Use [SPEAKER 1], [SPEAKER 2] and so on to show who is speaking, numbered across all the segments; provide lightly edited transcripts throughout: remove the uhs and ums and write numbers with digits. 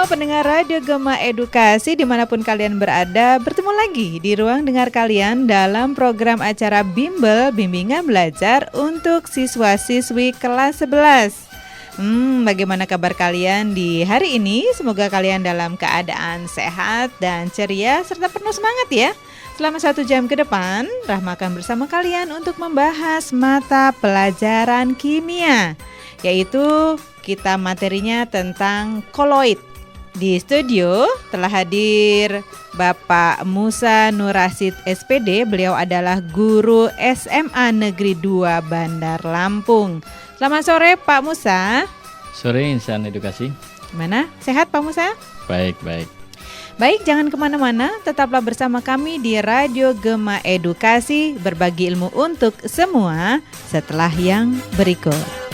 [SPEAKER 1] pendengar Radio Gema Edukasi dimanapun kalian berada, bertemu lagi di ruang dengar kalian dalam program acara Bimbel Bimbingan Belajar untuk siswa-siswi kelas 11. Bagaimana kabar kalian di hari ini? Semoga kalian dalam keadaan sehat dan ceria serta penuh semangat ya. Selama 1 jam ke depan, Rahma akan bersama kalian untuk membahas mata pelajaran kimia, yaitu kita materinya tentang koloid. Di studio telah hadir Bapak Musa Nur Rasid SPD. Beliau adalah guru SMA Negeri 2 Bandar Lampung. Selamat sore Pak Musa.
[SPEAKER 2] Sore Insan Edukasi.
[SPEAKER 1] Gimana? Sehat Pak Musa?
[SPEAKER 2] Baik.
[SPEAKER 1] Baik, jangan kemana-mana. Tetaplah bersama kami di Radio Gema Edukasi. Berbagi ilmu untuk semua setelah yang berikut.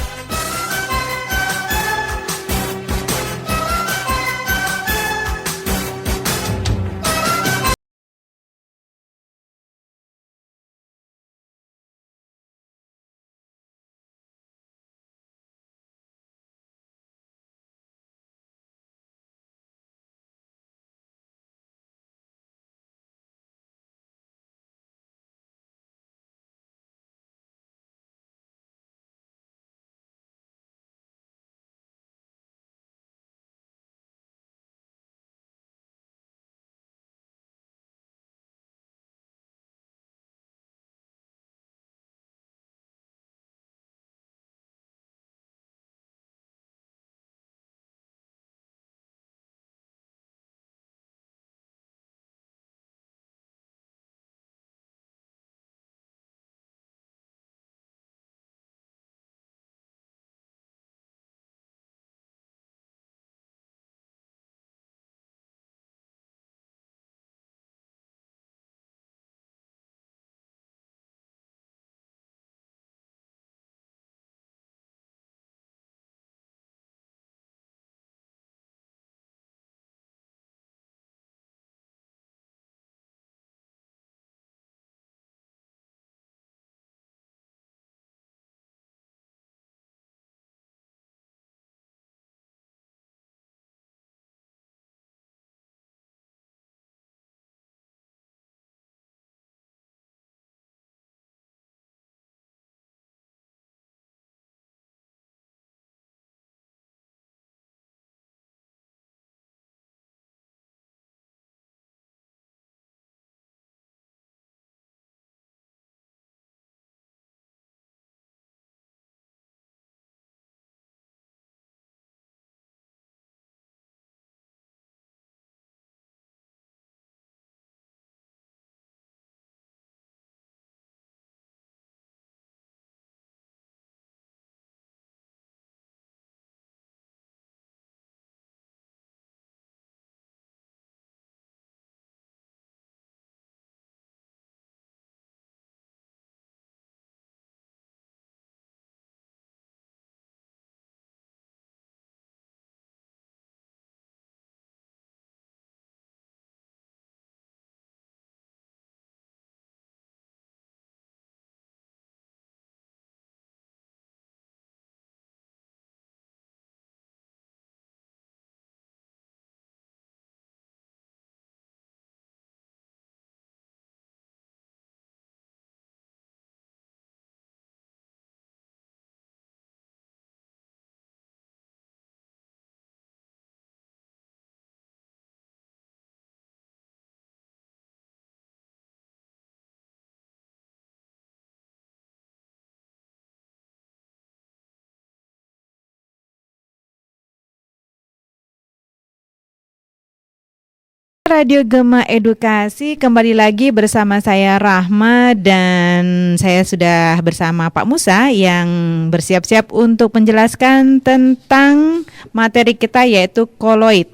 [SPEAKER 1] Radio Gema Edukasi kembali lagi bersama saya Rahma dan saya sudah bersama Pak Musa yang bersiap-siap untuk menjelaskan tentang materi kita yaitu koloid.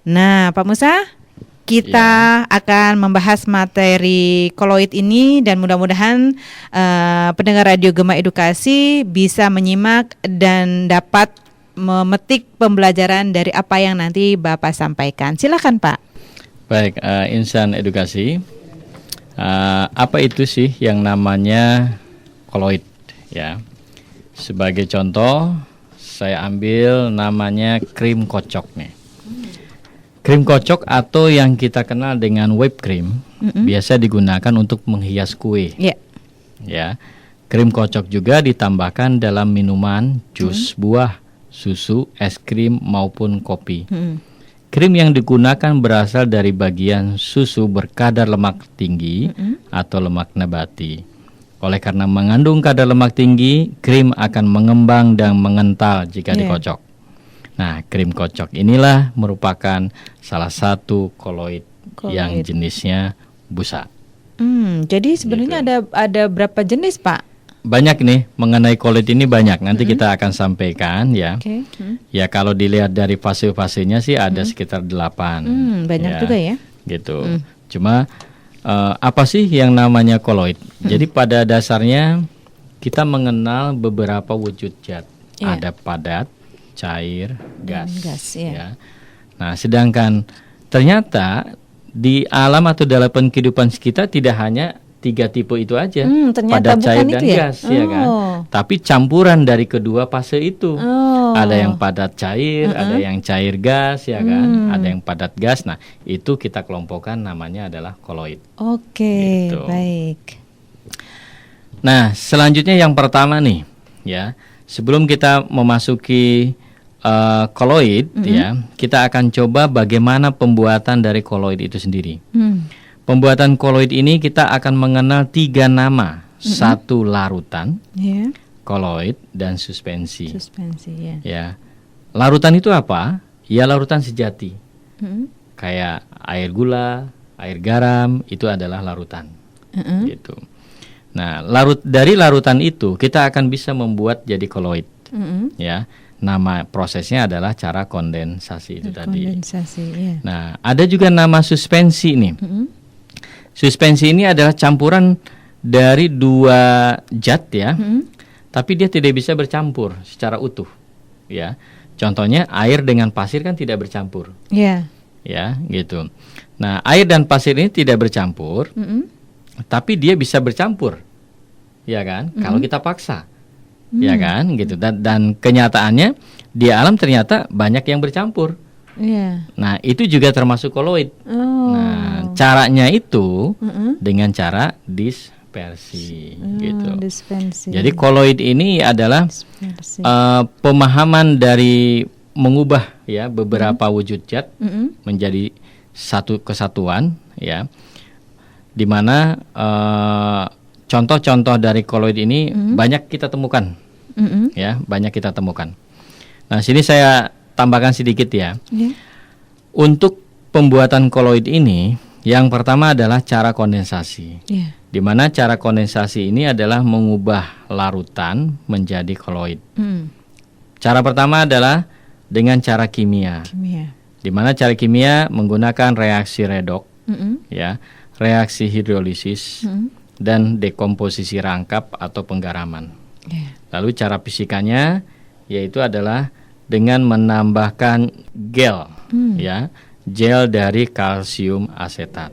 [SPEAKER 1] Nah, Pak Musa, kita akan membahas materi koloid ini dan mudah-mudahan pendengar Radio Gema Edukasi bisa menyimak dan dapat memetik pembelajaran dari apa yang nanti Bapak sampaikan. Silakan Pak.
[SPEAKER 2] Baik, Insan Edukasi. Apa itu sih yang namanya koloid? Ya, sebagai contoh, saya ambil namanya krim kocok nih. Krim kocok atau yang kita kenal dengan whipped cream biasa digunakan untuk menghias kue.
[SPEAKER 1] Ya.
[SPEAKER 2] Ya. Krim kocok juga ditambahkan dalam minuman, jus buah, susu, es krim maupun kopi. Krim yang digunakan berasal dari bagian susu berkadar lemak tinggi atau lemak nabati. Oleh karena mengandung kadar lemak tinggi, krim akan mengembang dan mengental jika dikocok. Nah, krim kocok inilah merupakan salah satu koloid yang jenisnya busa.
[SPEAKER 1] Jadi sebenarnya ada berapa jenis, Pak?
[SPEAKER 2] Banyak nih, mengenai koloid ini banyak. Nanti kita akan sampaikan ya. Ya, kalau dilihat dari fase-fasenya sih ada sekitar 8.
[SPEAKER 1] Banyak juga ya.
[SPEAKER 2] Gitu. Cuma apa sih yang namanya koloid? Jadi pada dasarnya kita mengenal beberapa wujud zat. Ada padat, cair, gas. Ya. Nah, sedangkan ternyata di alam atau dalam kehidupan kita tidak hanya 3 tipe itu aja, padat, cair, dan gas, ya kan? Tapi campuran dari kedua fase itu. Ada yang padat cair, ada yang cair gas, ya kan? Ada yang padat gas. Nah, itu kita kelompokkan namanya adalah koloid.
[SPEAKER 1] Oke,
[SPEAKER 2] Gitu.
[SPEAKER 1] baik.
[SPEAKER 2] Nah, selanjutnya yang pertama nih, ya. Sebelum kita memasuki koloid, ya, kita akan coba bagaimana pembuatan dari koloid itu sendiri. Pembuatan koloid ini kita akan mengenal 3 nama, 1 larutan, koloid, dan suspensi. Ya, larutan itu apa? Ya, larutan sejati. Kayak air gula, air garam, itu adalah larutan. Gitu. Nah, dari larutan itu kita akan bisa membuat jadi koloid. Ya, nama prosesnya adalah cara kondensasi itu tadi. Nah, ada juga nama suspensi nih. Suspensi ini adalah campuran dari 2 zat ya, tapi dia tidak bisa bercampur secara utuh. Ya, contohnya air dengan pasir kan tidak bercampur. Ya, gitu. Nah, air dan pasir ini tidak bercampur, tapi dia bisa bercampur, ya kan? Kalau kita paksa, ya kan, gitu. Dan kenyataannya di alam ternyata banyak yang bercampur. Nah, itu juga termasuk koloid. Nah, caranya itu dengan cara dispersi, gitu. Jadi koloid ini adalah pemahaman dari mengubah ya beberapa wujud zat menjadi satu kesatuan, ya. Di mana contoh-contoh dari koloid ini banyak kita temukan, ya, banyak kita temukan. Nah, sini saya tambahkan sedikit ya. Untuk pembuatan koloid ini, yang pertama adalah cara kondensasi. Di mana cara kondensasi ini adalah mengubah larutan menjadi koloid. Cara pertama adalah dengan cara kimia. Di mana cara kimia menggunakan reaksi redoks, ya, reaksi hidrolisis, dan dekomposisi rangkap atau penggaraman. Lalu cara fisikanya yaitu adalah dengan menambahkan gel, ya, gel dari kalsium asetat.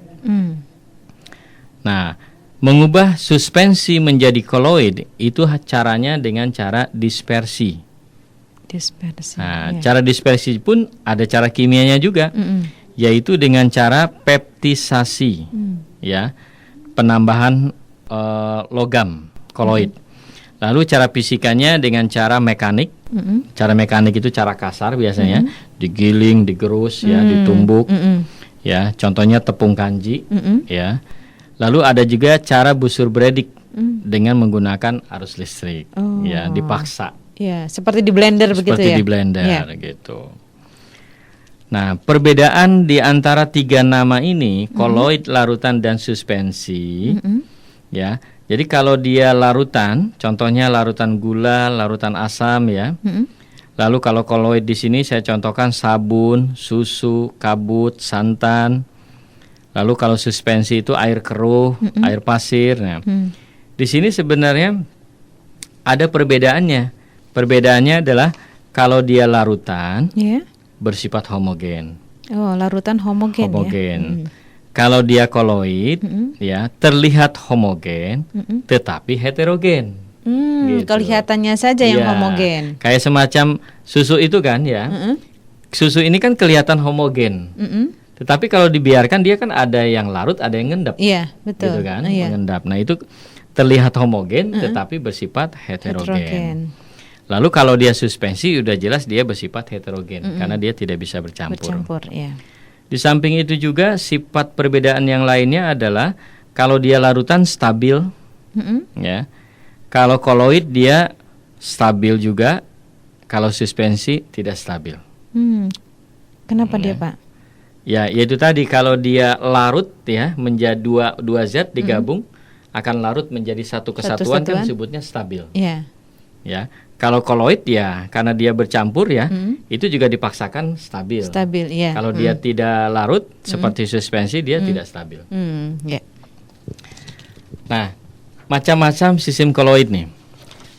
[SPEAKER 2] Nah, mengubah suspensi menjadi koloid itu caranya dengan cara dispersi. Nah, cara dispersi pun ada cara kimianya juga, yaitu dengan cara peptisasi, ya, penambahan logam koloid. Lalu cara fisikanya dengan cara mekanik. Cara mekanik itu cara kasar biasanya, digiling, digerus, ya, ditumbuk, ya. Contohnya tepung kanji, ya. Lalu ada juga cara busur beredik dengan menggunakan arus listrik, ya, dipaksa.
[SPEAKER 1] Ya, seperti di blender begitu ya.
[SPEAKER 2] Seperti di blender, gitu. Nah, perbedaan di antara 3 nama ini, koloid, larutan, dan suspensi, ya. Jadi kalau dia larutan, contohnya larutan gula, larutan asam, ya. Lalu kalau koloid di sini saya contohkan sabun, susu, kabut, santan. Lalu kalau suspensi itu air keruh, air pasir. Nah, di sini sebenarnya ada perbedaannya. Perbedaannya adalah kalau dia larutan, bersifat homogen.
[SPEAKER 1] Oh, larutan homogen. Ya?
[SPEAKER 2] Kalau dia koloid, ya, terlihat homogen, tetapi heterogen. Gitu.
[SPEAKER 1] Kelihatannya saja yang homogen.
[SPEAKER 2] Kayak semacam susu itu kan, ya. susu ini kan kelihatan homogen. Tetapi kalau dibiarkan dia kan ada yang larut, ada yang ngendap.
[SPEAKER 1] Iya, betul.
[SPEAKER 2] Gitu kan,
[SPEAKER 1] Iya.
[SPEAKER 2] mengendap. Nah, itu terlihat homogen tetapi bersifat heterogen. Lalu kalau dia suspensi udah jelas dia bersifat heterogen karena dia tidak bisa bercampur.
[SPEAKER 1] Ya.
[SPEAKER 2] Di samping itu juga sifat perbedaan yang lainnya adalah kalau dia larutan stabil, ya. Kalau koloid dia stabil juga, kalau suspensi tidak stabil.
[SPEAKER 1] Kenapa dia, Pak?
[SPEAKER 2] Ya, yaitu tadi kalau dia larut ya menjadi dua zat digabung akan larut menjadi satu kesatuan kan disebutnya stabil.
[SPEAKER 1] Iya.
[SPEAKER 2] Ya. Kalau koloid ya karena dia bercampur ya, itu juga dipaksakan stabil.
[SPEAKER 1] Stabil, ya.
[SPEAKER 2] Kalau dia tidak larut seperti suspensi dia tidak stabil.
[SPEAKER 1] Ya.
[SPEAKER 2] Nah, macam-macam sistem koloid nih.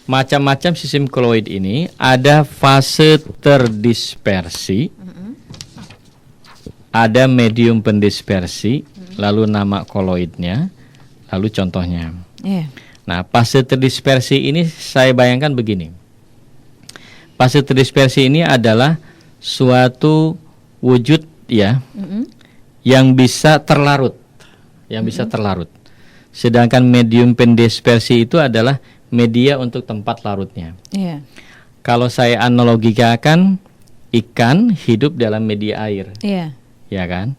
[SPEAKER 2] Macam-macam sistem koloid ini ada fase terdispersi, ada medium pendispersi, lalu nama koloidnya, lalu contohnya.
[SPEAKER 1] Iya.
[SPEAKER 2] Nah, fase terdispersi ini saya bayangkan begini. Fase terdispersi ini adalah suatu wujud ya yang bisa terlarut, Sedangkan medium pendispersi itu adalah media untuk tempat larutnya.
[SPEAKER 1] Iya.
[SPEAKER 2] Kalau saya analogikan, ikan hidup dalam media air,
[SPEAKER 1] Iya.
[SPEAKER 2] ya kan?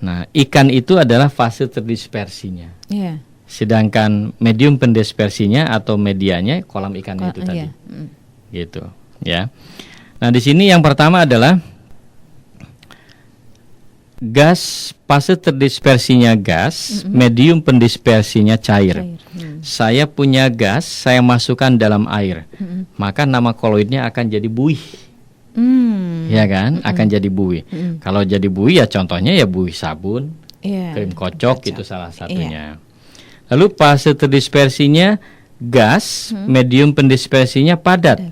[SPEAKER 2] Nah, ikan itu adalah fase terdispersinya.
[SPEAKER 1] Iya.
[SPEAKER 2] Sedangkan medium pendispersinya atau medianya kolam ikannya itu tadi, gitu, ya. Nah, di sini yang pertama adalah gas, fase terdispersinya gas, medium pendispersinya cair. Saya punya gas, saya masukkan dalam air, maka nama koloidnya akan jadi buih, ya kan? Akan jadi buih. Kalau jadi buih ya contohnya ya buih sabun, krim kocok itu salah satunya. Lalu fase terdispersinya gas, medium pendispersinya padat,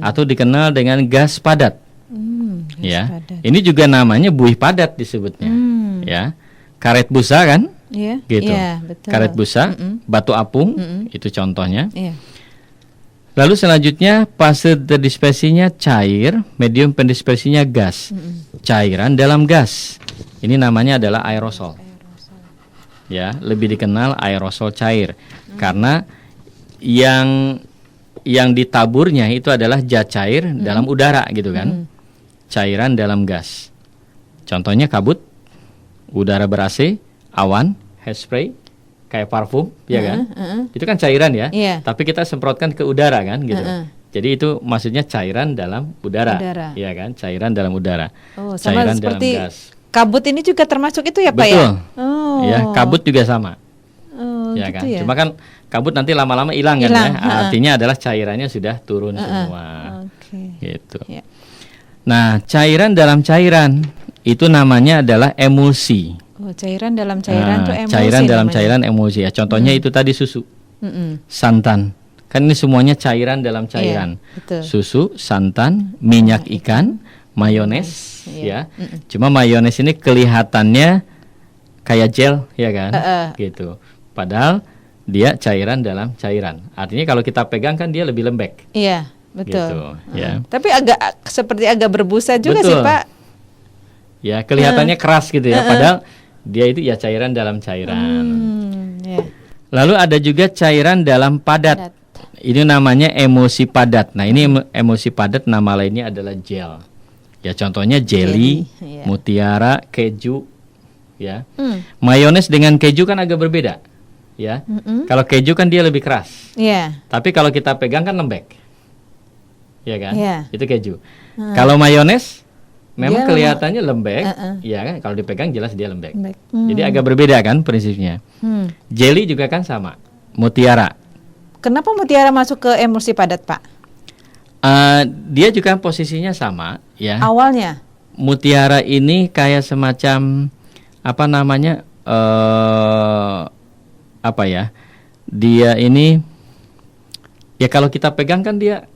[SPEAKER 2] atau dikenal dengan gas padat. Ya,
[SPEAKER 1] padat.
[SPEAKER 2] ini juga namanya buih padat disebutnya. Ya, karet busa kan?
[SPEAKER 1] Iya.
[SPEAKER 2] Gitu.
[SPEAKER 1] Iya, betul.
[SPEAKER 2] Karet busa, batu apung, itu contohnya.
[SPEAKER 1] Iya.
[SPEAKER 2] Lalu selanjutnya fase terdispersinya cair, medium pendispersinya gas. Cairan dalam gas. Ini namanya adalah aerosol. Ya, lebih dikenal aerosol cair karena yang ditaburnya itu adalah zat cair dalam udara gitu kan. Cairan dalam gas. Contohnya kabut, udara ber-AC, awan, hairspray, kayak parfum, ya kan? Itu kan cairan ya.
[SPEAKER 1] Iya.
[SPEAKER 2] Tapi kita semprotkan ke udara kan gitu. Jadi itu maksudnya cairan dalam udara. Ya kan? Cairan dalam udara.
[SPEAKER 1] Oh, sama
[SPEAKER 2] cairan
[SPEAKER 1] seperti
[SPEAKER 2] dalam gas.
[SPEAKER 1] Kabut ini juga termasuk itu ya, Pak?
[SPEAKER 2] Betul.
[SPEAKER 1] Ya? Oh.
[SPEAKER 2] Ya, kabut juga sama. Ya
[SPEAKER 1] gitu
[SPEAKER 2] kan?
[SPEAKER 1] ya?
[SPEAKER 2] Cuma kan kabut nanti lama-lama hilang kan ya. Artinya adalah cairannya sudah turun semua. Gitu.
[SPEAKER 1] Ya.
[SPEAKER 2] Nah, cairan dalam cairan itu namanya adalah emulsi.
[SPEAKER 1] Oh, cairan dalam cairan itu emulsi.
[SPEAKER 2] Cairan dalam
[SPEAKER 1] namanya.
[SPEAKER 2] cairan emulsi ya. Contohnya itu tadi susu, santan. Kan ini semuanya cairan dalam cairan.
[SPEAKER 1] Iya, betul.
[SPEAKER 2] Susu, santan, minyak ikan, mayones, ya. Cuma mayones ini kelihatannya kayak gel, ya kan? Gitu. Padahal dia cairan dalam cairan. Artinya kalau kita pegang kan dia lebih lembek.
[SPEAKER 1] Iya, betul.
[SPEAKER 2] Gitu, ya.
[SPEAKER 1] Tapi seperti agak berbusa juga
[SPEAKER 2] Betul.
[SPEAKER 1] sih, Pak.
[SPEAKER 2] Ya, kelihatannya keras gitu ya. Padahal dia itu ya cairan dalam cairan.
[SPEAKER 1] Ya.
[SPEAKER 2] Lalu ada juga cairan dalam padat. Ini namanya emulsi padat. Nah, ini emulsi padat nama lainnya adalah gel. Ya, contohnya jelly,
[SPEAKER 1] iya.
[SPEAKER 2] mutiara, keju, ya. Mayones dengan keju kan agak berbeda, ya. Kalau keju kan dia lebih keras.
[SPEAKER 1] Iya.
[SPEAKER 2] Tapi kalau kita pegang kan lembek. Ya kan?
[SPEAKER 1] Iya.
[SPEAKER 2] Itu keju. Kalau mayones memang
[SPEAKER 1] Dia
[SPEAKER 2] kelihatannya lembek, ya kan? Kalau dipegang jelas dia lembek.
[SPEAKER 1] Lembek.
[SPEAKER 2] Jadi agak berbeda kan prinsipnya. Jelly juga kan sama. Mutiara.
[SPEAKER 1] Kenapa mutiara masuk ke emulsi padat, Pak?
[SPEAKER 2] Dia juga posisinya sama, ya.
[SPEAKER 1] Awalnya?
[SPEAKER 2] Mutiara ini kayak semacam apa namanya? Apa ya? Dia ini ya kalau kita pegang kan dia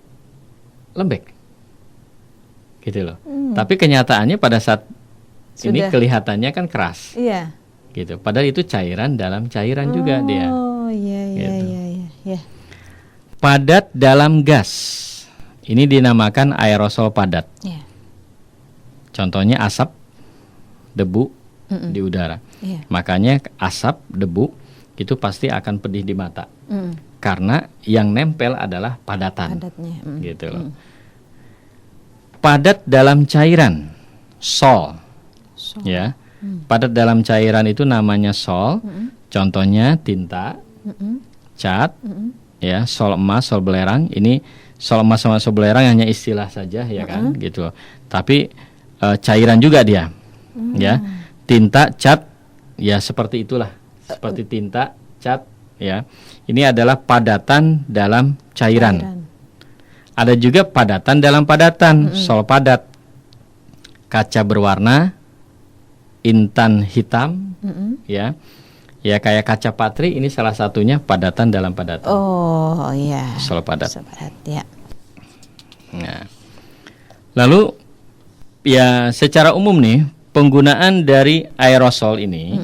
[SPEAKER 2] lembek, gitu loh. Tapi kenyataannya pada saat ini kelihatannya kan keras,
[SPEAKER 1] iya.
[SPEAKER 2] gitu. Padahal itu cairan dalam cairan juga dia.
[SPEAKER 1] Oh iya iya
[SPEAKER 2] Gitu.
[SPEAKER 1] iya.
[SPEAKER 2] Padat dalam gas, ini dinamakan aerosol padat.
[SPEAKER 1] Iya.
[SPEAKER 2] Contohnya asap, debu di udara.
[SPEAKER 1] Iya.
[SPEAKER 2] Makanya asap, debu itu pasti akan pedih di mata. Karena yang nempel adalah padatan.
[SPEAKER 1] Padatnya.
[SPEAKER 2] Gitu loh. Padat dalam cairan, sol. Ya. Padat dalam cairan itu namanya sol. Contohnya tinta, cat, ya, sol emas, sol belerang. Ini sol emas sama sol belerang hanya istilah saja, ya kan, gitu. Tapi cairan juga dia, ya. Tinta, cat, ya seperti itulah, seperti tinta, cat, ya. Ini adalah padatan dalam cairan. Ada juga padatan dalam padatan, sol padat. Kaca berwarna, intan hitam, ya. Ya kayak kaca patri, ini salah satunya padatan dalam padatan.
[SPEAKER 1] Oh iya.
[SPEAKER 2] Sol padat.
[SPEAKER 1] Sol padat, ya.
[SPEAKER 2] Nah, lalu ya secara umum nih penggunaan dari aerosol ini,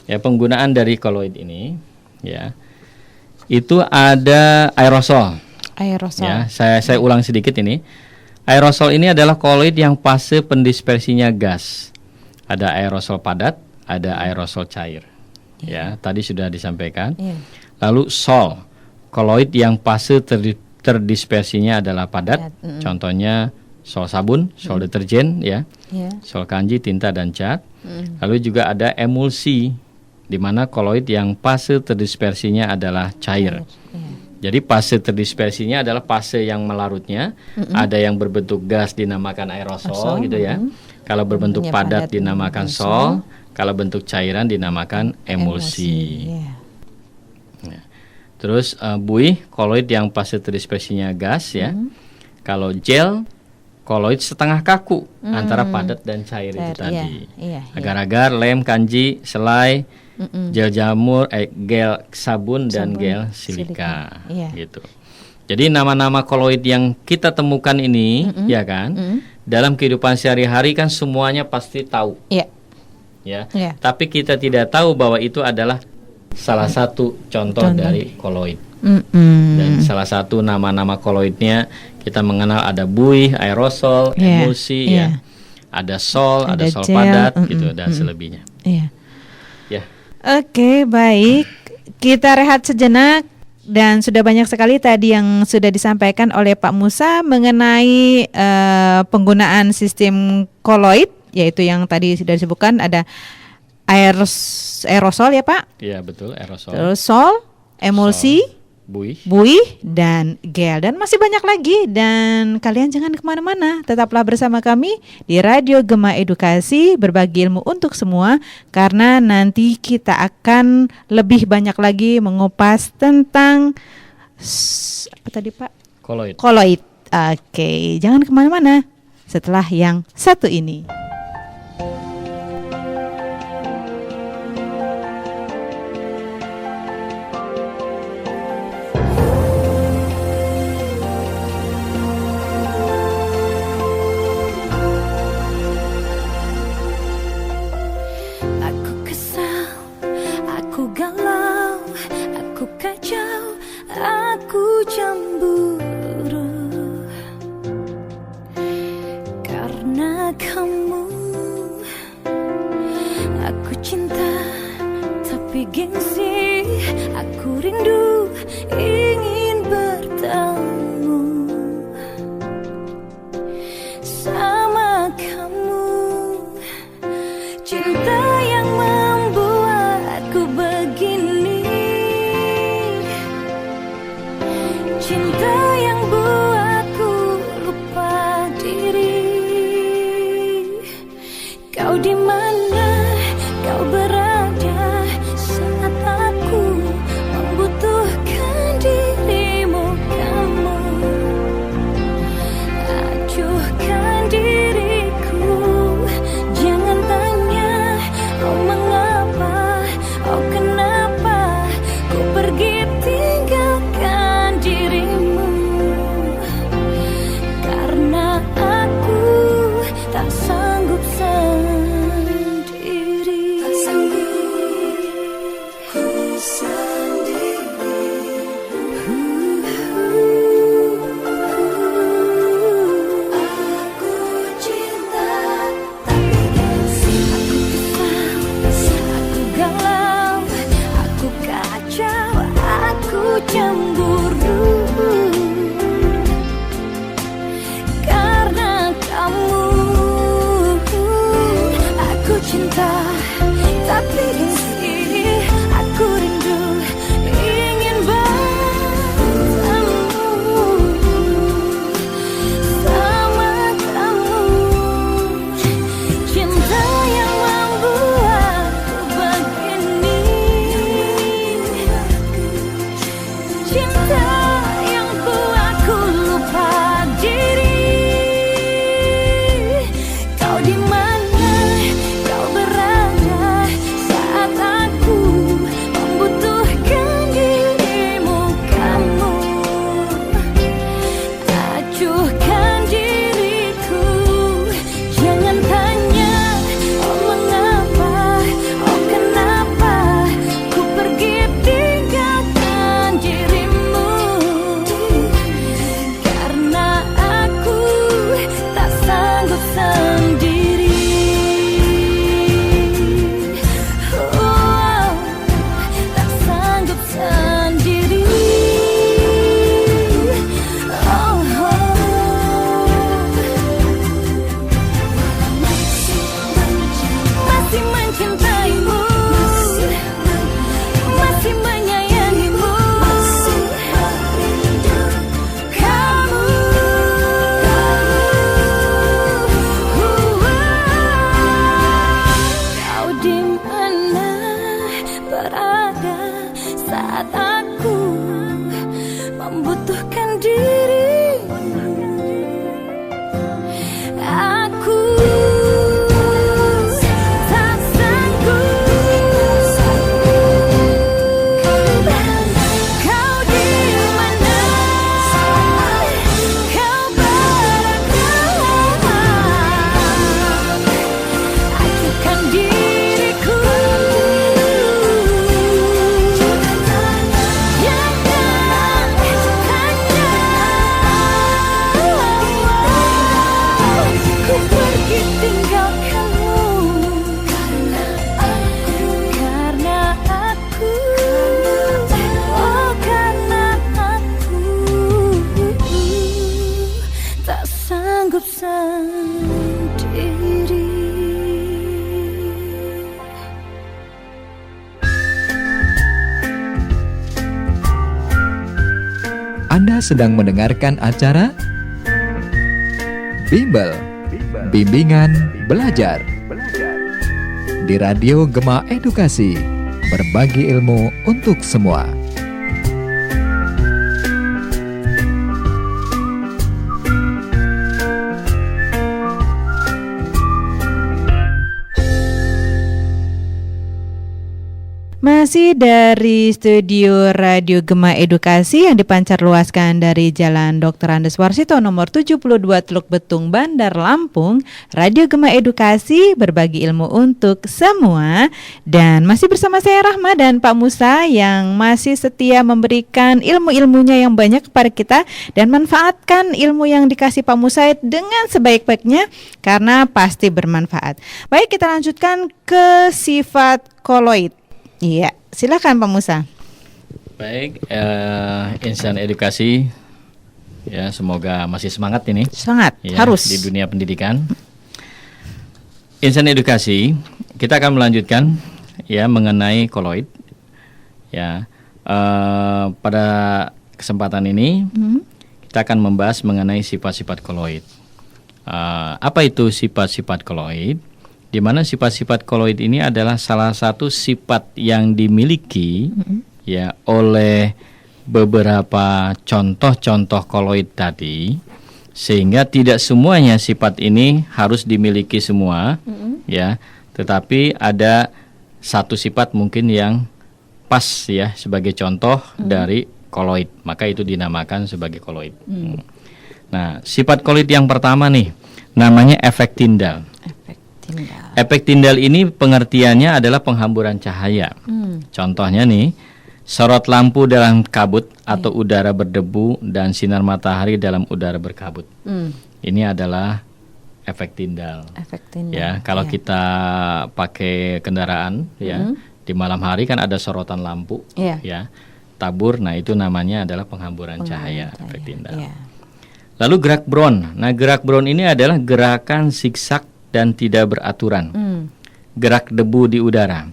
[SPEAKER 2] ya penggunaan dari koloid ini, ya itu ada aerosol.
[SPEAKER 1] Aerosol.
[SPEAKER 2] Ya, saya ulang sedikit ini. Aerosol ini adalah koloid yang fase pendispersinya gas. Ada aerosol padat, ada aerosol cair. Ya, tadi sudah disampaikan. Lalu sol, koloid yang fase terdispersinya adalah padat. Contohnya sol sabun, sol deterjen, ya, sol kanji, tinta dan cat. Lalu juga ada emulsi, di mana koloid yang fase terdispersinya adalah cair. Jadi fase terdispersinya adalah fase yang melarutnya. Ada yang berbentuk gas dinamakan aerosol, gitu ya. Kalau berbentuk padat dinamakan sol. Kalau bentuk cairan dinamakan emulsi. Nah, terus buih, koloid yang fase terdispersinya gas, ya. Kalau gel, koloid setengah kaku antara padat dan cair itu tadi. Agar-agar, lem, kanji, selai, gel jamur, gel sabun dan gel silika. Gitu. Jadi nama-nama koloid yang kita temukan ini, ya kan, dalam kehidupan sehari-hari kan semuanya pasti tahu. Ya. Tapi kita tidak tahu bahwa itu adalah salah satu contoh dari koloid. Dan salah satu nama-nama koloidnya kita mengenal ada buih, aerosol, emulsi, ya. Ada sol, ada sol gel, padat, gitu dan selebihnya. Ya.
[SPEAKER 1] Oke, baik. Kita rehat sejenak. Dan sudah banyak sekali tadi yang sudah disampaikan oleh Pak Musa mengenai penggunaan sistem koloid, yaitu yang tadi sudah disebutkan ada aerosol ya Pak?
[SPEAKER 2] Iya betul, aerosol.
[SPEAKER 1] Terus sol, emulsi, buih, dan gel. Dan masih banyak lagi. Dan kalian jangan kemana-mana, tetaplah bersama kami di Radio Gema Edukasi, berbagi ilmu untuk semua. Karena nanti kita akan lebih banyak lagi mengupas tentang apa tadi Pak? Koloid. Oke, jangan kemana-mana setelah yang satu ini.
[SPEAKER 3] Gengsi, aku rindu ingin bertemu sama kamu. Cinta yang membuatku begini, cinta yang buatku lupa diri. Kau di mana? Kau berada? Kenapa kau pergi tinggalkan dirimu? runtuhkan diri. Aku tak sanggup. Kau di mana? Kau berada? Acuhkan diriku. Yang kan hanya ku pergi tinggalkanmu. Karena aku, oh karena aku tak sanggup sendiri.
[SPEAKER 4] Anda sedang mendengarkan acara Bimbel, Bimbingan Belajar di Radio Gema Edukasi, berbagi ilmu untuk semua.
[SPEAKER 1] Masih dari studio Radio Gema Edukasi yang dipancar luaskan dari Jalan Dr. Andes Warsito nomor 72 Teluk Betung, Bandar Lampung. Radio Gema Edukasi, berbagi ilmu untuk semua. Dan masih bersama saya Rahma dan Pak Musa yang masih setia memberikan ilmu-ilmunya yang banyak kepada kita. Dan manfaatkan ilmu yang dikasih Pak Musa dengan sebaik-baiknya, karena pasti bermanfaat. Baik, kita lanjutkan ke sifat koloid. Iya, silakan Pak Musa.
[SPEAKER 2] Baik, insan edukasi, ya semoga masih semangat ini.
[SPEAKER 1] Semangat,
[SPEAKER 2] Ya,
[SPEAKER 1] harus.
[SPEAKER 2] di dunia pendidikan. Insan edukasi, kita akan melanjutkan ya mengenai koloid. Ya, pada kesempatan ini kita akan membahas mengenai sifat-sifat koloid. Apa itu sifat-sifat koloid? Di mana sifat-sifat koloid ini adalah salah satu sifat yang dimiliki ya oleh beberapa contoh-contoh koloid tadi, sehingga tidak semuanya sifat ini harus dimiliki semua ya, tetapi ada satu sifat mungkin yang pas ya sebagai contoh dari koloid, maka itu dinamakan sebagai koloid. Nah, sifat koloid yang pertama nih namanya efek Tyndall. Efek Tyndall ini pengertiannya adalah penghamburan cahaya. Contohnya nih, sorot lampu dalam kabut atau udara berdebu dan sinar matahari dalam udara berkabut. Ini adalah efek Tyndall.
[SPEAKER 1] Efek Tyndall.
[SPEAKER 2] Ya, kalau kita pakai kendaraan ya, di malam hari kan ada sorotan lampu ya, tabur. Nah, itu namanya adalah penghamburan cahaya, efek Tyndall. Lalu gerak Brown. Nah, gerak Brown ini adalah gerakan zigzag dan tidak beraturan, gerak debu di udara.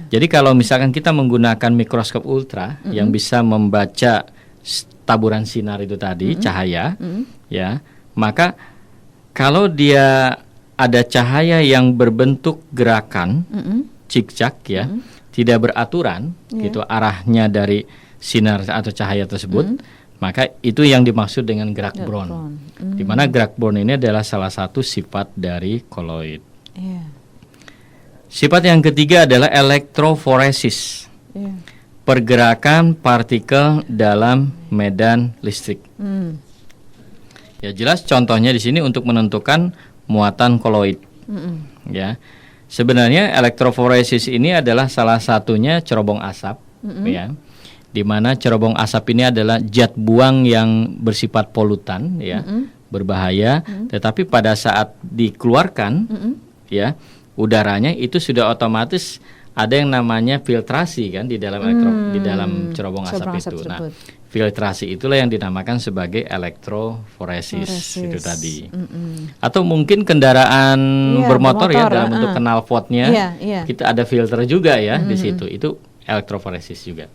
[SPEAKER 2] Jadi kalau misalkan kita menggunakan mikroskop ultra yang bisa membaca taburan sinar itu tadi, cahaya, ya, maka kalau dia ada cahaya yang berbentuk gerakan zigzag ya, tidak beraturan, gitu arahnya dari sinar atau cahaya tersebut, maka itu yang dimaksud dengan gerak Brown. Di mana gerak Brown ini adalah salah satu sifat dari koloid. Sifat yang ketiga adalah elektroforesis. Pergerakan partikel dalam medan listrik. Ya, jelas contohnya di sini untuk menentukan muatan koloid. Ya. Sebenarnya elektroforesis ini adalah salah satunya cerobong asap, ya. Di mana cerobong asap ini adalah zat buang yang bersifat polutan ya, berbahaya, tetapi pada saat dikeluarkan ya, udaranya itu sudah otomatis ada yang namanya filtrasi kan di dalam di dalam cerobong asap itu. Nah, filtrasi itulah yang dinamakan sebagai elektroforesis itu tadi. Atau mungkin kendaraan bermotor ya dalam bentuk knalpotnya kita ada filter juga ya di situ. Itu elektroforesis juga.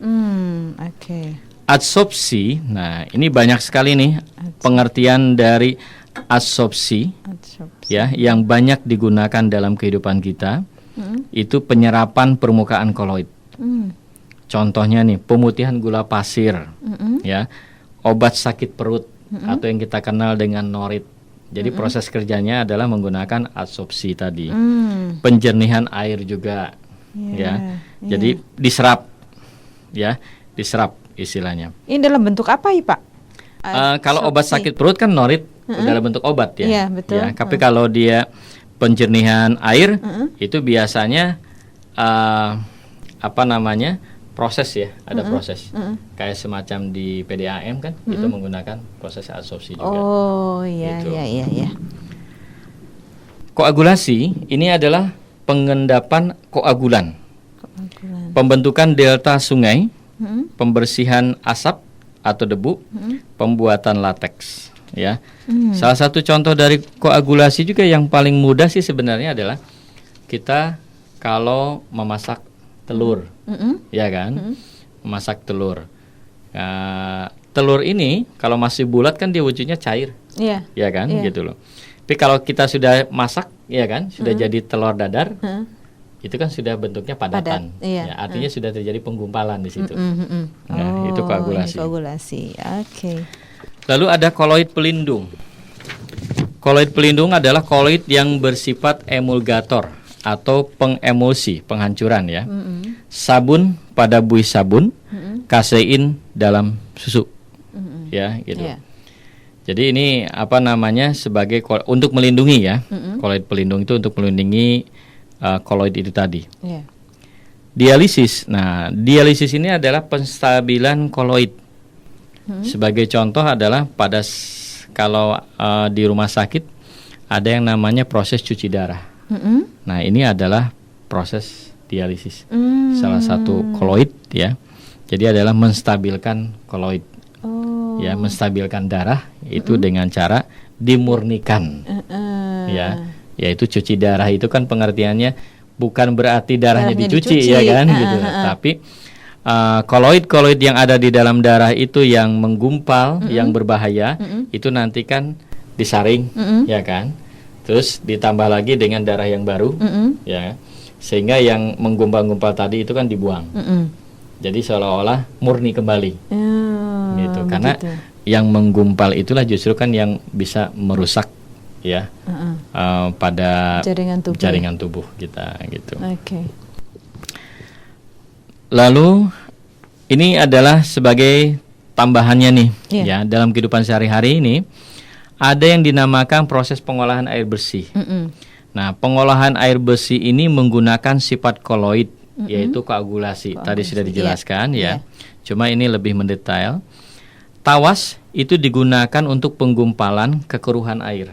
[SPEAKER 2] Adsorpsi, nah ini banyak sekali nih pengertian dari adsorpsi ya yang banyak digunakan dalam kehidupan kita. Itu penyerapan permukaan koloid. Contohnya nih pemutihan gula pasir, ya obat sakit perut atau yang kita kenal dengan norit. Jadi proses kerjanya adalah menggunakan adsorpsi tadi. Penjernihan air juga ya. Jadi diserap ya, diserap istilahnya.
[SPEAKER 1] Ini dalam bentuk apa ya Pak?
[SPEAKER 2] Kalau obat sakit perut kan norit dalam bentuk obat ya.
[SPEAKER 1] Iya, betul.
[SPEAKER 2] Ya, tapi kalau dia penjernihan air itu biasanya proses ya, ada proses. Kayak semacam di PDAM kan, itu menggunakan proses adsorpsi juga.
[SPEAKER 1] Oh, iya,
[SPEAKER 2] Gitu.
[SPEAKER 1] iya.
[SPEAKER 2] Koagulasi ini adalah pengendapan koagulan, pembentukan delta sungai, pembersihan asap atau debu, pembuatan lateks. Ya, salah satu contoh dari koagulasi juga yang paling mudah sih sebenarnya adalah kita kalau memasak telur, ya kan, memasak telur. Telur ini kalau masih bulat kan dia wujudnya cair, ya kan, gitu loh. Tapi kalau kita sudah masak, ya kan, sudah jadi telur dadar, itu kan sudah bentuknya padatan.
[SPEAKER 1] Iya.
[SPEAKER 2] Ya, artinya sudah terjadi penggumpalan di situ. Nah,
[SPEAKER 1] Oh,
[SPEAKER 2] itu koagulasi.
[SPEAKER 1] ini koagulasi. Oke.
[SPEAKER 2] Lalu ada koloid pelindung. Koloid pelindung adalah koloid yang bersifat emulgator atau pengemulsi, penghancuran ya. Sabun pada buih sabun, kasein dalam susu. Ya, gitu.
[SPEAKER 1] Iya.
[SPEAKER 2] Jadi ini sebagai untuk melindungi ya. Koloid pelindung itu untuk melindungi koloid itu tadi.
[SPEAKER 1] Iya.
[SPEAKER 2] Dialisis. Nah, dialisis ini adalah penstabilan koloid. Sebagai contoh adalah kalau di rumah sakit ada yang namanya proses cuci darah. Nah, ini adalah proses dialisis. Salah satu koloid ya. Jadi adalah menstabilkan koloid. Ya, menstabilkan darah itu dengan cara dimurnikan. Ya, yaitu cuci darah itu kan pengertiannya bukan berarti darahnya dicuci ya kan gitu. Tapi koloid-koloid yang ada di dalam darah itu yang menggumpal, yang berbahaya, itu nanti kan disaring, ya kan? Terus ditambah lagi dengan darah yang baru, ya, sehingga yang menggumpal-gumpal tadi itu kan dibuang. Jadi seolah-olah murni kembali, gitu. Karena yang menggumpal itulah justru kan yang bisa merusak, ya, pada jaringan tubuh kita, gitu.
[SPEAKER 1] Oke.
[SPEAKER 2] Lalu ini adalah sebagai tambahannya nih, ya, dalam kehidupan sehari-hari ini ada yang dinamakan proses pengolahan air bersih. Nah, pengolahan air bersih ini menggunakan sifat koloid, yaitu koagulasi. Tadi sudah dijelaskan, ya. Cuma ini lebih mendetail. Tawas itu digunakan untuk penggumpalan kekeruhan air.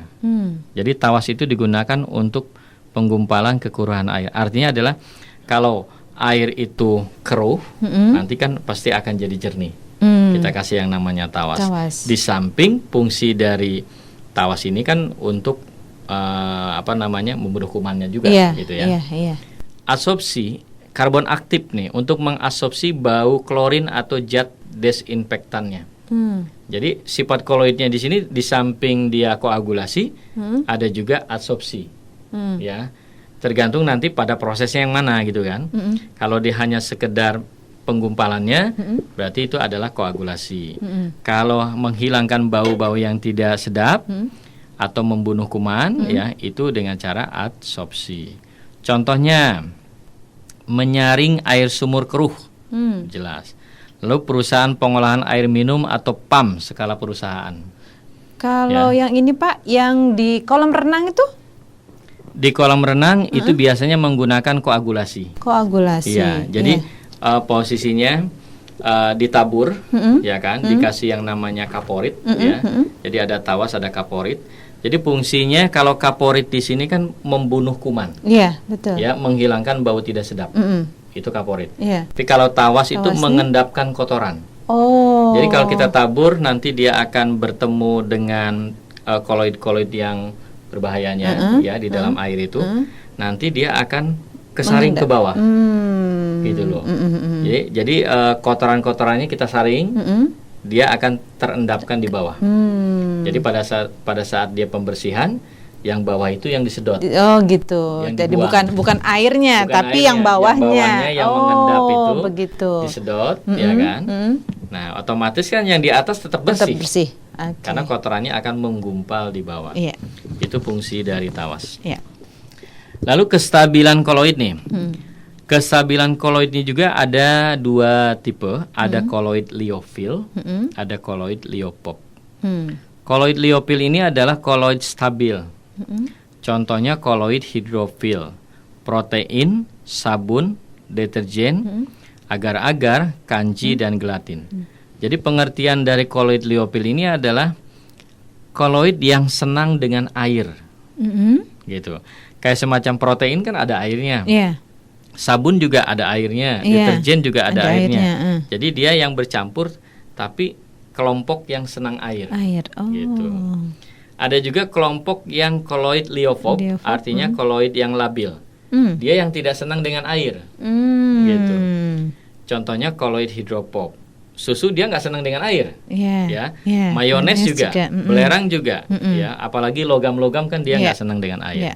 [SPEAKER 2] Jadi tawas itu digunakan untuk penggumpalan kekeruhan air. Artinya adalah kalau air itu keruh, nanti kan pasti akan jadi jernih. Kita kasih yang namanya tawas. Di samping fungsi dari tawas ini kan untuk membunuh kumannya juga, gitu ya. Adsorpsi karbon aktif nih untuk mengadsorpsi bau klorin atau zat desinfektannya. Jadi sifat koloidnya di sini di samping dia koagulasi, ada juga adsorpsi, ya. Tergantung nanti pada prosesnya yang mana gitu kan. Kalau dia hanya sekedar penggumpalannya, berarti itu adalah koagulasi. Kalau menghilangkan bau-bau yang tidak sedap atau membunuh kuman, ya, itu dengan cara adsorpsi. Contohnya menyaring air sumur keruh, jelas. Lalu perusahaan pengolahan air minum atau PAM skala perusahaan.
[SPEAKER 1] Kalau yang ini Pak, yang di kolam renang itu?
[SPEAKER 2] Di kolam renang itu biasanya menggunakan koagulasi.
[SPEAKER 1] Koagulasi.
[SPEAKER 2] Iya, jadi posisinya ditabur, ya kan, dikasih yang namanya kaporit, ya. Jadi ada tawas, ada kaporit. Jadi fungsinya kalau kaporit di sini kan membunuh kuman.
[SPEAKER 1] Iya, betul.
[SPEAKER 2] Ya, menghilangkan bau tidak sedap. Itu kaporit.
[SPEAKER 1] Iya.
[SPEAKER 2] Tapi kalau tawas itu mengendapkan kotoran.
[SPEAKER 1] Oh.
[SPEAKER 2] Jadi kalau kita tabur nanti dia akan bertemu dengan koloid-koloid yang berbahayanya ya di dalam air itu. Nanti dia akan kesaring ke bawah. Gitu loh. Jadi kotoran-kotorannya kita saring, dia akan terendapkan di bawah. Jadi pada saat dia pembersihan, yang bawah itu yang disedot.
[SPEAKER 1] Oh gitu.
[SPEAKER 2] Yang
[SPEAKER 1] Jadi
[SPEAKER 2] dibuang.
[SPEAKER 1] bukan airnya,
[SPEAKER 2] Bukan
[SPEAKER 1] tapi
[SPEAKER 2] airnya,
[SPEAKER 1] yang bawahnya.
[SPEAKER 2] yang mengendap itu
[SPEAKER 1] begitu.
[SPEAKER 2] disedot, ya kan? Nah, otomatis kan yang di atas tetap
[SPEAKER 1] Tetap
[SPEAKER 2] bersih.
[SPEAKER 1] bersih. Oke.
[SPEAKER 2] Karena kotorannya akan menggumpal di bawah.
[SPEAKER 1] Iya.
[SPEAKER 2] Itu fungsi dari tawas.
[SPEAKER 1] Iya.
[SPEAKER 2] Lalu kestabilan koloid nih. Kestabilan koloid ini juga ada dua tipe, ada koloid liofil, ada koloid liopop. Koloid liofil ini adalah koloid stabil. Contohnya koloid hidrofil, protein, sabun, deterjen, agar-agar, kanji, dan gelatin. Jadi pengertian dari koloid liofil ini adalah koloid yang senang dengan air, gitu. Kayak semacam protein kan ada airnya,
[SPEAKER 1] Iya.
[SPEAKER 2] sabun juga ada airnya,
[SPEAKER 1] Iya,
[SPEAKER 2] deterjen juga ada
[SPEAKER 1] ada
[SPEAKER 2] airnya.
[SPEAKER 1] airnya,
[SPEAKER 2] Jadi dia yang bercampur, tapi kelompok yang senang air.
[SPEAKER 1] Air. Oh.
[SPEAKER 2] Gitu. Ada juga kelompok yang koloid liofob,
[SPEAKER 1] Liofob,
[SPEAKER 2] artinya koloid yang labil. Dia yang tidak senang dengan air. Gitu. Contohnya koloid hidropop. Susu dia nggak senang dengan air.
[SPEAKER 1] Iya.
[SPEAKER 2] Ya.
[SPEAKER 1] Iya.
[SPEAKER 2] Mayones juga, belerang juga. Ya. Apalagi logam-logam kan dia
[SPEAKER 1] Iya.
[SPEAKER 2] nggak senang dengan air.
[SPEAKER 1] Iya.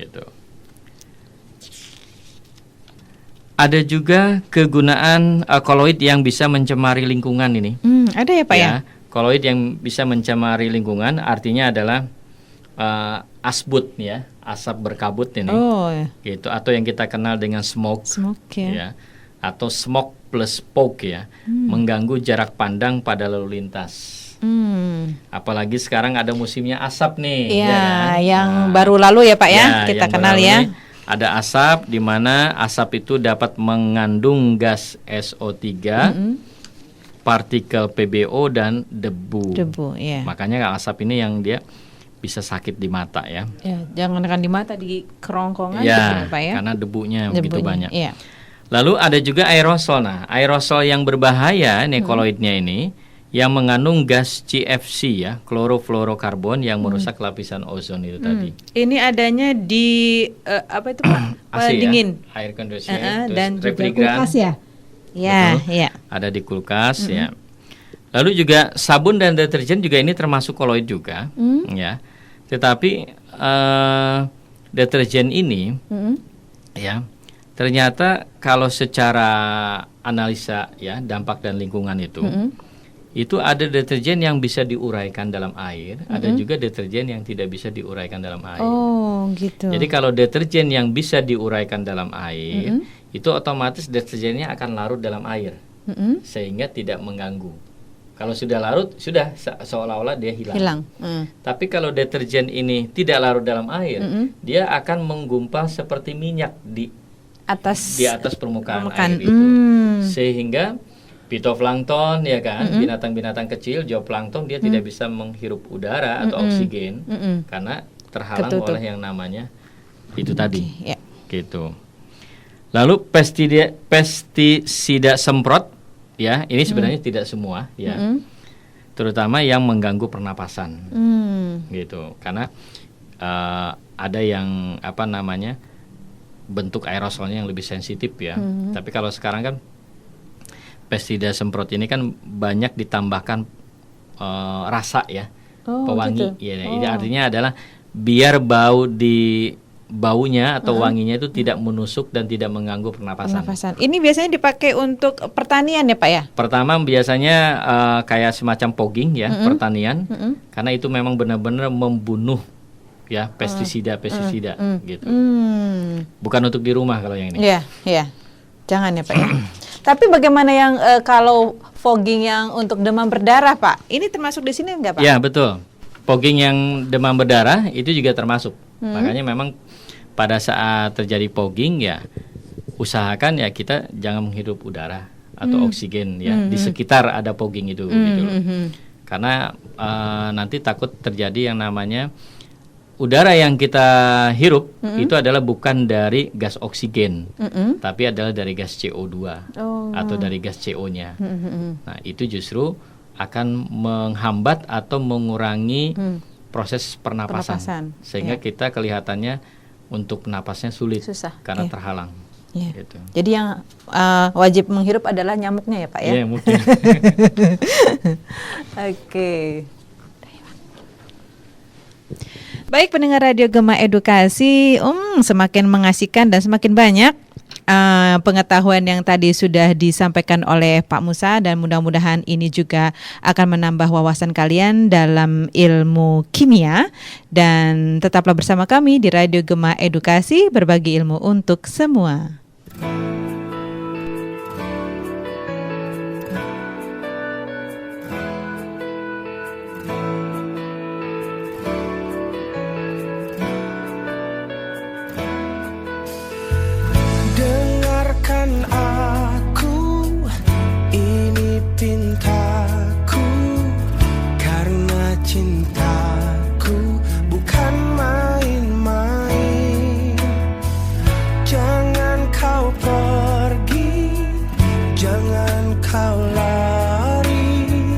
[SPEAKER 2] Gitu. Ada juga kegunaan koloid yang bisa mencemari lingkungan ini.
[SPEAKER 1] Ada ya Pak ya?
[SPEAKER 2] Koloid yang bisa mencemari lingkungan artinya adalah asbut ya, asap berkabut ini.
[SPEAKER 1] Oh, ya.
[SPEAKER 2] Gitu, atau yang kita kenal dengan smoke,
[SPEAKER 1] Smoke ya.
[SPEAKER 2] ya, atau smoke plus poke ya, mengganggu jarak pandang pada lalu lintas. Apalagi sekarang ada musimnya asap nih,
[SPEAKER 1] Iya,
[SPEAKER 2] ya kan?
[SPEAKER 1] yang
[SPEAKER 2] Nah,
[SPEAKER 1] baru lalu ya Pak ya, kita
[SPEAKER 2] yang
[SPEAKER 1] kenal
[SPEAKER 2] baru
[SPEAKER 1] ya.
[SPEAKER 2] ini ada asap, di mana asap itu dapat mengandung gas SO3, partikel PBO dan debu.
[SPEAKER 1] Debu, ya.
[SPEAKER 2] Makanya asap ini yang dia bisa sakit di mata ya.
[SPEAKER 1] Ya, jangan di mata, di kerongkongan
[SPEAKER 2] Ya,
[SPEAKER 1] gitu, Pak ya.
[SPEAKER 2] karena debunya begitu banyak.
[SPEAKER 1] Iya.
[SPEAKER 2] Lalu ada juga aerosol. Nah, aerosol yang berbahaya nih koloidnya ini yang mengandung gas CFC ya, klorofluorokarbon yang merusak lapisan ozon itu tadi.
[SPEAKER 1] Ini adanya di apa itu Pak?
[SPEAKER 2] AC
[SPEAKER 1] Dingin.
[SPEAKER 2] ya, air conditioner, terus
[SPEAKER 1] Dan juga
[SPEAKER 2] refrigeran.
[SPEAKER 1] kulkas ya. Ya,
[SPEAKER 2] Betul.
[SPEAKER 1] ya.
[SPEAKER 2] Ada di kulkas ya. Lalu juga sabun dan deterjen juga ini termasuk koloid juga, ya. Tetapi deterjen ini, ya, ternyata kalau secara analisa ya dampak dan lingkungan itu ada deterjen yang bisa diuraikan dalam air, ada juga deterjen yang tidak bisa diuraikan dalam air.
[SPEAKER 1] Oh, gitu.
[SPEAKER 2] Jadi kalau deterjen yang bisa diuraikan dalam air, itu otomatis deterjennya akan larut dalam air, sehingga tidak mengganggu. Kalau sudah larut, sudah seolah-olah dia hilang. Tapi kalau deterjen ini tidak larut dalam air, dia akan menggumpal seperti minyak di atas permukaan air itu, sehingga fitoplankton ya kan, binatang-binatang kecil, zooplankton dia tidak bisa menghirup udara atau oksigen karena terhalang
[SPEAKER 1] Ketutup.
[SPEAKER 2] oleh yang namanya itu tadi,
[SPEAKER 1] ya.
[SPEAKER 2] gitu. Lalu pestisida semprot ya, ini sebenarnya tidak semua ya, terutama yang mengganggu pernapasan, gitu. Karena ada yang apa namanya bentuk aerosolnya yang lebih sensitif ya. Tapi kalau sekarang kan pestisida semprot ini kan banyak ditambahkan rasa ya, pewangi.
[SPEAKER 1] Gitu.
[SPEAKER 2] Ya, ini artinya adalah biar baunya atau wanginya itu tidak menusuk dan tidak mengganggu pernapasan.
[SPEAKER 1] Ini biasanya dipakai untuk pertanian ya Pak ya?
[SPEAKER 2] Pertama biasanya kayak semacam fogging ya, pertanian, karena itu memang benar-benar membunuh ya pestisida gitu. Bukan untuk di rumah kalau yang ini.
[SPEAKER 1] Iya, iya. Jangan ya Pak ya. Tapi bagaimana yang kalau fogging yang untuk demam berdarah Pak? Ini termasuk di sini enggak Pak?
[SPEAKER 2] Ya betul. Fogging yang demam berdarah itu juga termasuk. Makanya memang pada saat terjadi fogging ya usahakan ya kita jangan menghirup udara atau oksigen ya di sekitar ada fogging itu gitu loh. Karena nanti takut terjadi yang namanya udara yang kita hirup itu adalah bukan dari gas oksigen, tapi adalah dari gas CO2 atau dari gas CO-nya. Nah, itu justru akan menghambat atau mengurangi proses pernapasan. Sehingga kita kelihatannya untuk napasnya sulit.
[SPEAKER 1] Susah,
[SPEAKER 2] karena
[SPEAKER 1] iya.
[SPEAKER 2] terhalang.
[SPEAKER 1] Iya.
[SPEAKER 2] Gitu.
[SPEAKER 1] Jadi yang wajib menghirup adalah nyamuknya ya Pak ya?
[SPEAKER 2] Iya, mungkin.
[SPEAKER 1] Oke. Baik pendengar Radio Gema Edukasi, semakin mengasihkan dan semakin banyak pengetahuan yang tadi sudah disampaikan oleh Pak Musa, dan mudah-mudahan ini juga akan menambah wawasan kalian dalam ilmu kimia. Dan tetaplah bersama kami di Radio Gema Edukasi, berbagi ilmu untuk semua.
[SPEAKER 5] Dengarkan aku, ini pintaku, karena cintaku bukan main-main. Jangan kau pergi, jangan kau lari,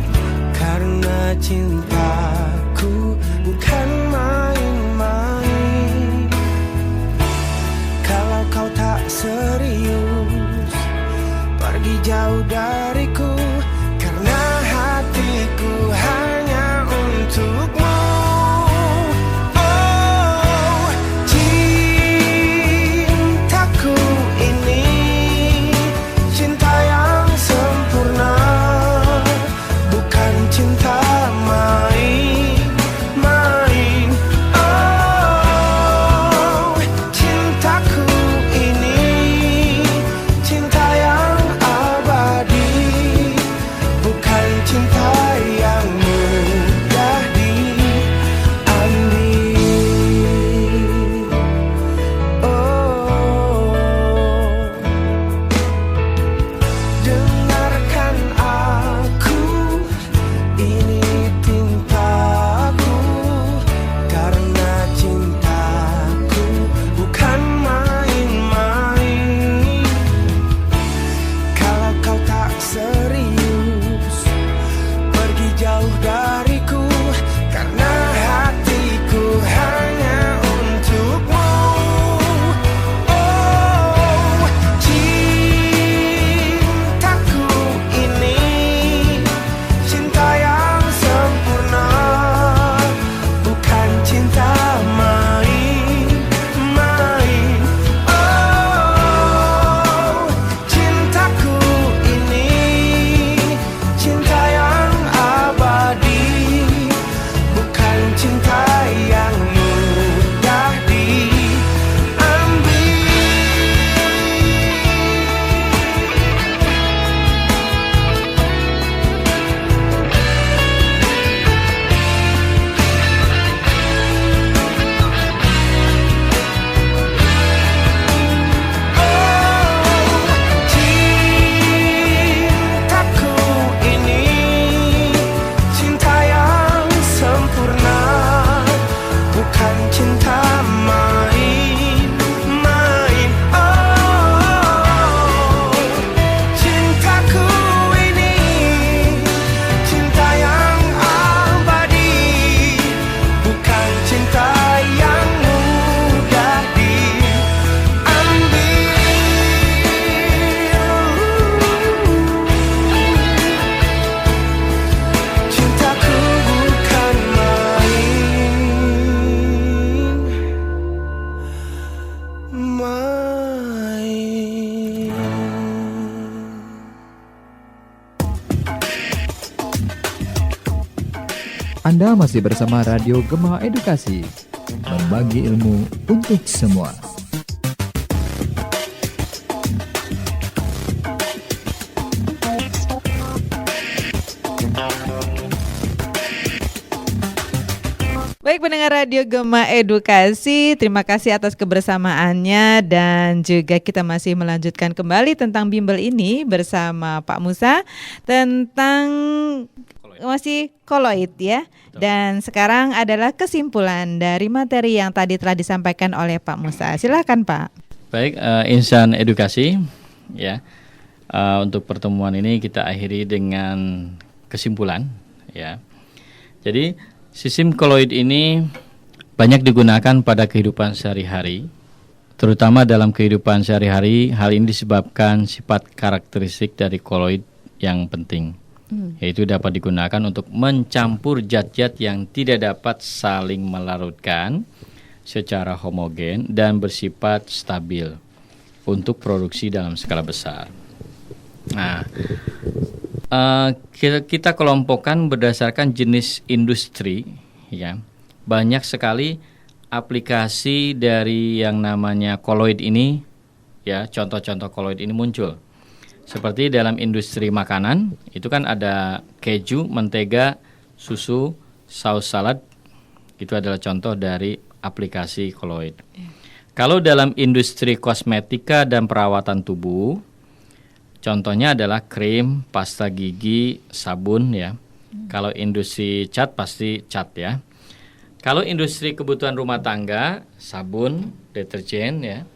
[SPEAKER 5] karena cintaku bukan main-main. Kalau kau tak serius, pergi jauh dariku, karena hatiku hanya untukmu. Oh, cintaku ini cinta yang sempurna, bukan cinta main-main. Oh, cintaku ini cinta yang abadi, bukan cinta yang mudah diambil. Oh, dengarkan aku, ini pintaku, karena cintaku bukan main-main. Kalau kau tak serius, pergi jauh dariku, karena hatiku hanya untukmu. Oh, cintaku ini cinta yang sempurna, bukan cinta main-main. Oh, cintaku ini cinta yang abadi, bukan cinta yang mudah diambil. Cintaku ini cinta yang sempurna, bukan cinta main-main. Oh, cintaku ini cinta yang abadi, bukan cinta yang mudah diambil. Cintaku bukan main-main.
[SPEAKER 4] Anda masih bersama Radio Gema Edukasi, berbagi ilmu untuk semua.
[SPEAKER 1] Baik pendengar Radio Gema Edukasi, terima kasih atas kebersamaannya, dan juga kita masih melanjutkan kembali tentang bimbel ini bersama Pak Musa tentang masih koloid ya. Dan sekarang adalah kesimpulan dari materi yang tadi telah disampaikan oleh Pak Musa. Silakan Pak.
[SPEAKER 2] Baik, insan edukasi ya. Untuk pertemuan ini kita akhiri dengan kesimpulan ya. Jadi sistem koloid ini banyak digunakan pada kehidupan sehari-hari, terutama dalam kehidupan sehari-hari. Hal ini disebabkan sifat karakteristik dari koloid yang penting. yaitu dapat digunakan untuk mencampur zat-zat yang tidak dapat saling melarutkan secara homogen dan bersifat stabil untuk produksi dalam skala besar. Nah, kita kelompokkan berdasarkan jenis industri, ya. Banyak sekali aplikasi dari yang namanya koloid ini, ya. Contoh-contoh koloid ini muncul. Seperti dalam industri makanan, itu kan ada keju, mentega, susu, saus salad. Itu adalah contoh dari aplikasi koloid. Kalau dalam industri kosmetika dan perawatan tubuh, contohnya adalah krim, pasta gigi, sabun, ya. Kalau industri cat pasti cat, ya. Kalau industri kebutuhan rumah tangga, sabun, deterjen, ya.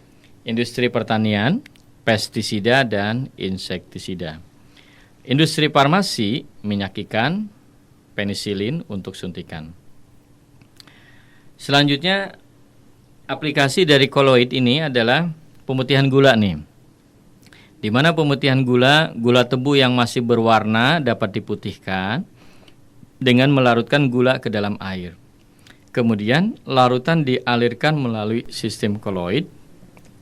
[SPEAKER 2] Industri pertanian, pestisida dan insektisida. Industri farmasi, minyak ikan, penisilin untuk suntikan. Selanjutnya, aplikasi dari koloid ini adalah pemutihan gula nih. Di mana pemutihan gula tebu yang masih berwarna dapat diputihkan dengan melarutkan gula ke dalam air. Kemudian larutan dialirkan melalui sistem koloid,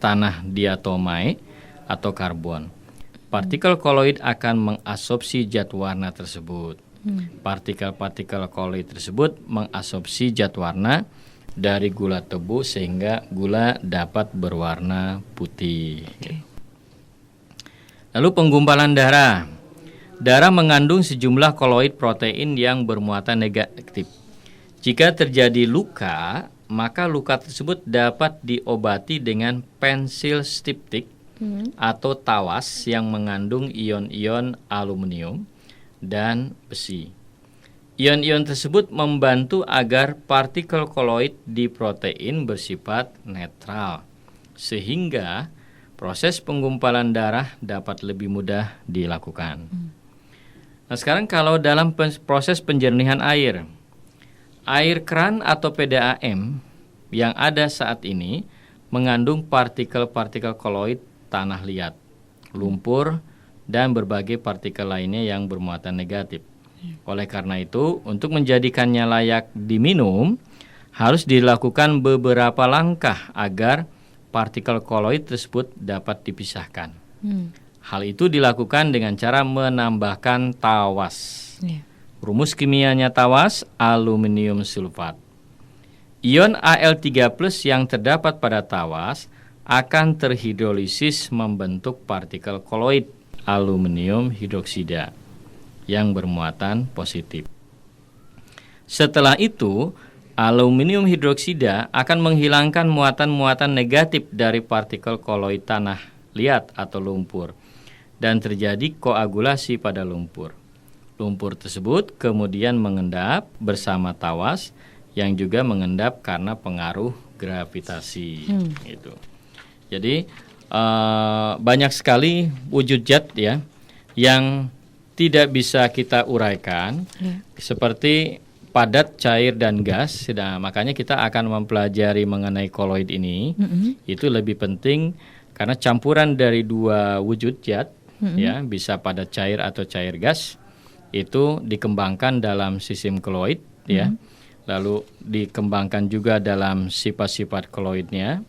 [SPEAKER 2] tanah diatomai atau karbon. Partikel koloid akan mengabsorpsi zat warna tersebut. Partikel-partikel koloid tersebut mengabsorpsi zat warna dari gula tebu sehingga gula dapat berwarna putih. Lalu penggumpalan darah. Darah mengandung sejumlah koloid protein yang bermuatan negatif. Jika terjadi luka, maka luka tersebut dapat diobati dengan pensil stiptik atau tawas yang mengandung ion-ion aluminium dan besi. Ion-ion tersebut membantu agar partikel koloid di protein bersifat netral, sehingga proses penggumpalan darah dapat lebih mudah dilakukan. Nah, sekarang kalau dalam proses penjernihan air keran atau PDAM yang ada saat ini mengandung partikel-partikel koloid tanah liat, lumpur, dan berbagai partikel lainnya yang bermuatan negatif. Oleh karena itu, untuk menjadikannya layak diminum, harus dilakukan beberapa langkah agar partikel koloid tersebut dapat dipisahkan. Hal itu dilakukan dengan cara menambahkan tawas. Rumus kimianya tawas, aluminium sulfat. Ion Al3+ yang terdapat pada tawas akan terhidrolisis membentuk partikel koloid aluminium hidroksida yang bermuatan positif. Setelah itu, aluminium hidroksida akan menghilangkan muatan-muatan negatif dari partikel koloid tanah liat atau lumpur dan terjadi koagulasi pada lumpur. Lumpur tersebut kemudian mengendap bersama tawas yang juga mengendap karena pengaruh gravitasi. Gitu. Jadi banyak sekali wujud zat ya yang tidak bisa kita uraikan, seperti padat, cair, dan gas. Nah, makanya kita akan mempelajari mengenai koloid ini. Itu lebih penting karena campuran dari dua wujud zat, ya, bisa padat, cair atau cair gas, itu dikembangkan dalam sistem koloid, ya. Lalu dikembangkan juga dalam sifat-sifat koloidnya,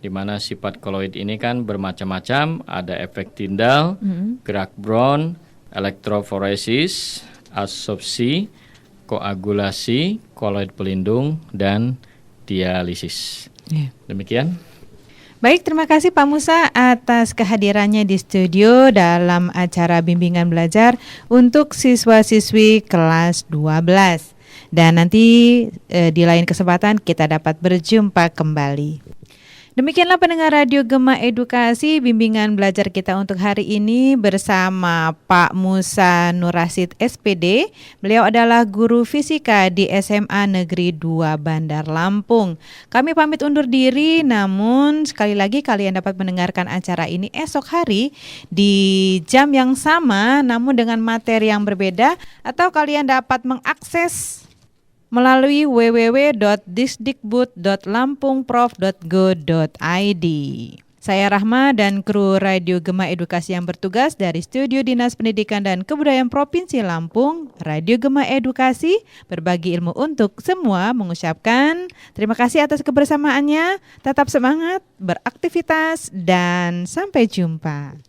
[SPEAKER 2] di mana sifat koloid ini kan bermacam-macam, ada efek Tyndall, gerak Brown, elektroforesis, absorpsi, koagulasi, koloid pelindung, dan dialisis. Demikian.
[SPEAKER 1] Baik, terima kasih Pak Musa atas kehadirannya di studio dalam acara bimbingan belajar untuk siswa-siswi kelas 12. Dan nanti di lain kesempatan kita dapat berjumpa kembali. Demikianlah pendengar Radio Gema Edukasi, bimbingan belajar kita untuk hari ini bersama Pak Musa Nur Rasyid SPD. Beliau adalah guru fisika di SMA Negeri 2 Bandar Lampung. Kami pamit undur diri, namun sekali lagi kalian dapat mendengarkan acara ini esok hari di jam yang sama namun dengan materi yang berbeda, atau kalian dapat mengakses melalui www.disdikbud.lampungprof.go.id. Saya Rahma dan kru Radio Gema Edukasi yang bertugas dari Studio Dinas Pendidikan dan Kebudayaan Provinsi Lampung, Radio Gema Edukasi, berbagi ilmu untuk semua, mengucapkan terima kasih atas kebersamaannya, tetap semangat, beraktivitas, dan sampai jumpa.